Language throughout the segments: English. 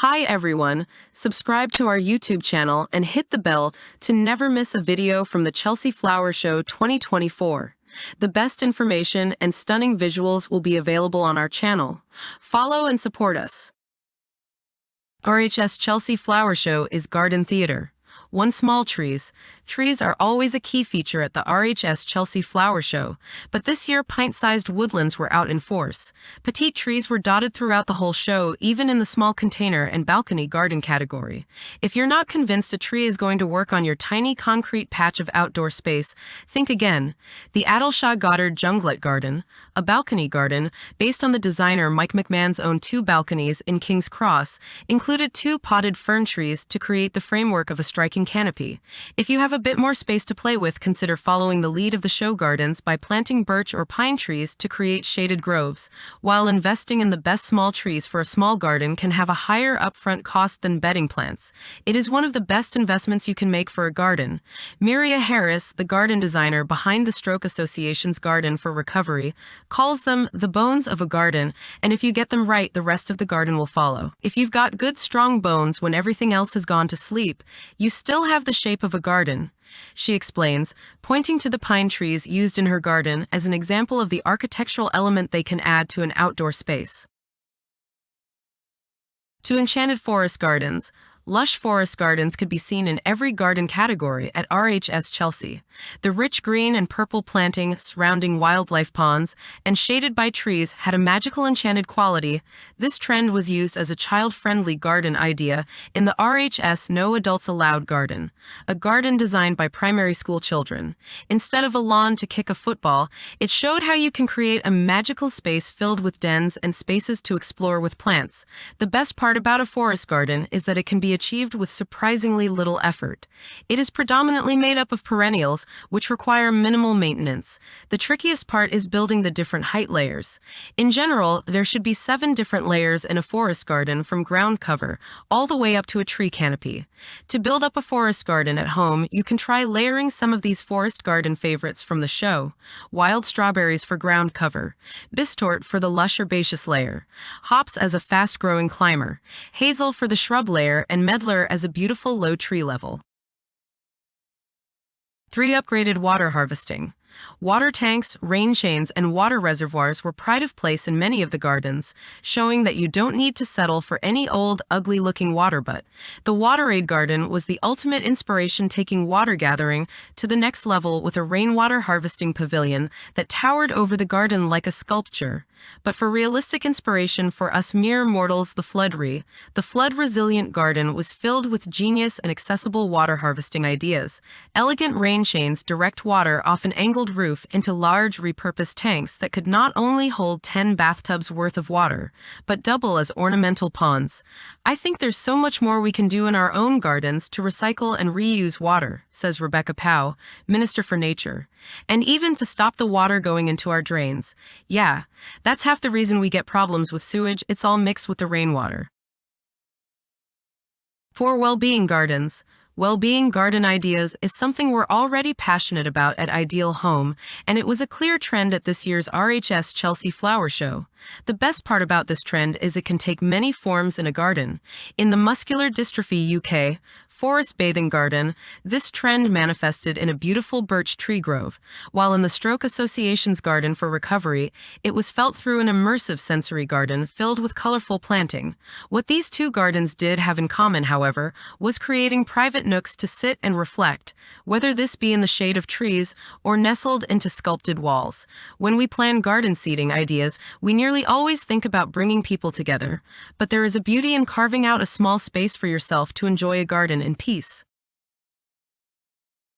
Hi everyone, subscribe to our YouTube channel and hit the bell to never miss a video from the Chelsea Flower Show 2024. The best information and stunning visuals will be available on our channel. Follow and support us. RHS Chelsea Flower Show is garden theater. One small trees. Trees are always a key feature at the RHS Chelsea Flower Show, but this year pint-sized woodlands were out in force. Petite trees were dotted throughout the whole show, even in the small container and balcony garden category. If you're not convinced a tree is going to work on your tiny concrete patch of outdoor space, think again. The RHS-GARDEN garden, a balcony garden, based on the designer Mike McMahon's own 2 balconies in King's Cross, included 2 potted fern trees to create the framework of a striking canopy. If you have a bit more space to play with, consider following the lead of the show gardens by planting birch or pine trees to create shaded groves. While investing in the best small trees for a small garden can have a higher upfront cost than bedding plants, it is one of the best investments you can make for a garden. Miria Harris, the garden designer behind the Stroke Association's Garden for Recovery, calls them the bones of a garden, and if you get them right, the rest of the garden will follow. If you've got good, strong bones when everything else has gone to sleep, you still have the shape of a garden, she explains, pointing to the pine trees used in her garden as an example of the architectural element they can add to an outdoor space. To enchanted forest gardens. Lush forest gardens could be seen in every garden category at RHS Chelsea. The rich green and purple planting surrounding wildlife ponds and shaded by trees had a magical enchanted quality. This trend was used as a child-friendly garden idea in the RHS No Adults Allowed garden, a garden designed by primary school children. Instead of a lawn to kick a football, it showed how you can create a magical space filled with dens and spaces to explore with plants. The best part about a forest garden is that it can be achieved with surprisingly little effort. It is predominantly made up of perennials, which require minimal maintenance. The trickiest part is building the different height layers. In general, there should be 7 different layers in a forest garden, from ground cover all the way up to a tree canopy. To build up a forest garden at home, you can try layering some of these forest garden favorites from the show: wild strawberries for ground cover, bistort for the lush herbaceous layer, hops as a fast-growing climber, hazel for the shrub layer, and medlar as a beautiful low tree level. 3. Upgraded water harvesting. Water tanks, rain chains, and water reservoirs were pride of place in many of the gardens, showing that you don't need to settle for any old, ugly-looking water butt. The WaterAid garden was the ultimate inspiration, taking water gathering to the next level with a rainwater harvesting pavilion that towered over the garden like a sculpture. But for realistic inspiration for us mere mortals, the flood-resilient garden was filled with genius and accessible water harvesting ideas. Elegant rain chains direct water off an angled roof into large repurposed tanks that could not only hold 10 bathtubs worth of water, but double as ornamental ponds. I think there's so much more we can do in our own gardens to recycle and reuse water, says Rebecca Powell, Minister for Nature. And even to stop the water going into our drains. Yeah, that's half the reason we get problems with sewage. It's all mixed with the rainwater. 4. Well-being gardens. Well-being garden ideas is something we're already passionate about at Ideal Home, and it was a clear trend at this year's RHS Chelsea Flower Show. The best part about this trend is it can take many forms in a garden. In the Muscular Dystrophy UK Forest Bathing Garden, this trend manifested in a beautiful birch tree grove, while in the Stroke Association's Garden for Recovery, it was felt through an immersive sensory garden filled with colorful planting. What these 2 gardens did have in common, however, was creating private nooks to sit and reflect, whether this be in the shade of trees or nestled into sculpted walls. When we plan garden seating ideas, we nearly always think about bringing people together, but there is a beauty in carving out a small space for yourself to enjoy a garden in peace.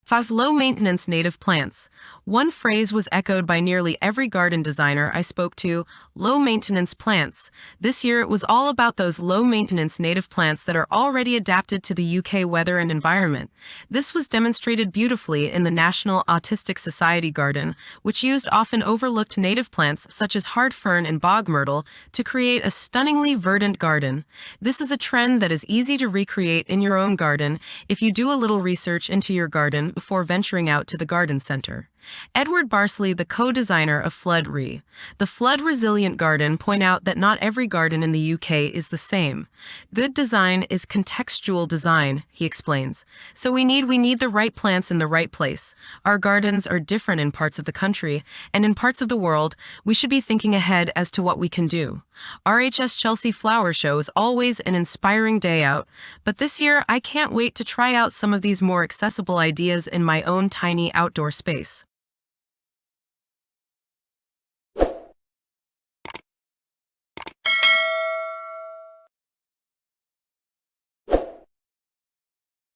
5. Low-maintenance native plants. One phrase was echoed by nearly every garden designer I spoke to: low-maintenance plants. This year it was all about those low-maintenance native plants that are already adapted to the UK weather and environment. This was demonstrated beautifully in the National Autistic Society Garden, which used often overlooked native plants such as hard fern and bog myrtle to create a stunningly verdant garden. This is a trend that is easy to recreate in your own garden if you do a little research into your garden before venturing out to the garden center. Edward Barsley, the co-designer of Flood Re, the Flood Resilient Garden, point out that not every garden in the UK is the same. Good design is contextual design, he explains. So we need the right plants in the right place. Our gardens are different in parts of the country, and in parts of the world, we should be thinking ahead as to what we can do. RHS Chelsea Flower Show is always an inspiring day out, but this year I can't wait to try out some of these more accessible ideas in my own tiny outdoor space.